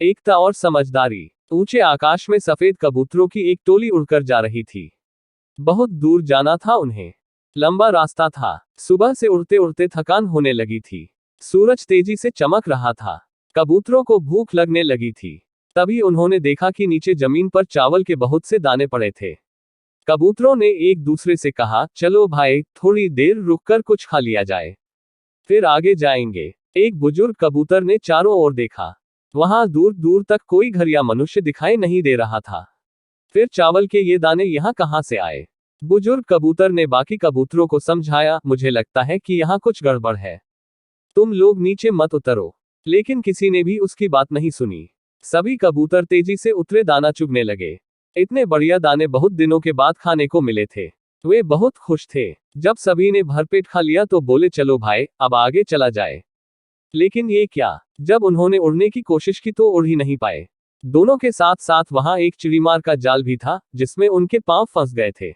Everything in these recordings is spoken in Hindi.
एकता और समझदारी। ऊंचे आकाश में सफेद कबूतरों की एक टोली उड़कर जा रही थी। बहुत दूर जाना था उन्हें। लंबा रास्ता था। सुबह से उड़ते उड़ते थकान होने लगी थी। सूरज तेजी से चमक रहा था। कबूतरों को भूख लगने लगी थी। तभी उन्होंने देखा कि नीचे जमीन पर चावल के बहुत से दाने पड़े थे। कबूतरों ने एक दूसरे से कहा, चलो भाई, थोड़ी देर रुककर कुछ खा लिया जाए, फिर आगे जाएंगे। एक बुजुर्ग कबूतर ने चारों ओर देखा। वहां दूर दूर तक कोई घर या मनुष्य दिखाई नहीं दे रहा था। फिर चावल के ये दाने यहाँ कहाँ से आए? बुजुर्ग कबूतर ने बाकी कबूतरों को समझाया, मुझे लगता है कि यहाँ कुछ गड़बड़ है। तुम लोग नीचे मत उतरो। लेकिन किसी ने भी उसकी बात नहीं सुनी। सभी कबूतर तेजी से उतरे, दाना चुगने लगे। इतने बढ़िया दाने बहुत दिनों के बाद खाने को मिले थे। वे बहुत खुश थे। जब सभी ने भरपेट खा लिया तो बोले, चलो भाई, अब आगे चला जाए। लेकिन ये क्या? जब उन्होंने उड़ने की कोशिश की तो उड़ ही नहीं पाए। दोनों के साथ साथ वहां एक चिड़ीमार का जाल भी था, जिसमें उनके पांव फंस गए थे।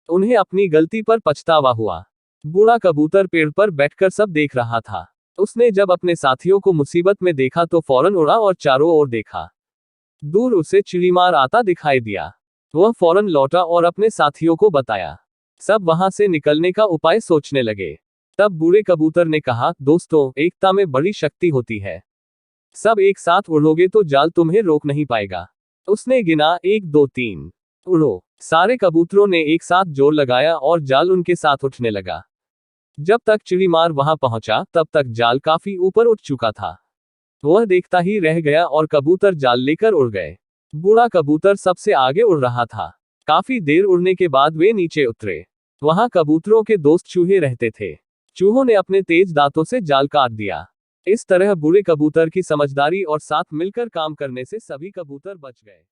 उन्हें अपनी गलती पर पछतावा हुआ। बूढ़ा कबूतर पेड़ पर बैठकर सब देख रहा था। उसने जब अपने साथियों को मुसीबत में देखा तो फौरन उड़ा और चारों ओर देखा। दूर उसे चिड़ीमार आता दिखाई दिया। वह फौरन लौटा और अपने साथियों को बताया। सब वहां से निकलने का उपाय सोचने लगे। तब बूढ़े कबूतर ने कहा, दोस्तों, एकता में बड़ी शक्ति होती है। सब एक साथ उड़ोगे तो जाल तुम्हें रोक नहीं पाएगा। उसने गिना, 1 2 3, उड़ो। सारे कबूतरों ने एक साथ जोर लगाया और जाल उनके साथ उठने लगा। जब तक चिड़ीमार वहां पहुंचा तब तक जाल काफी ऊपर उठ चुका था। वह देखता ही रह गया और कबूतर जाल लेकर उड़ गए। बूढ़ा कबूतर सबसे आगे उड़ रहा था। काफी देर उड़ने के बाद वे नीचे उतरे। वहां कबूतरों के दोस्त चूहे रहते थे। चूहों ने अपने तेज दांतों से जाल काट दिया। इस तरह बूढ़े कबूतर की समझदारी और साथ मिलकर काम करने से सभी कबूतर बच गए।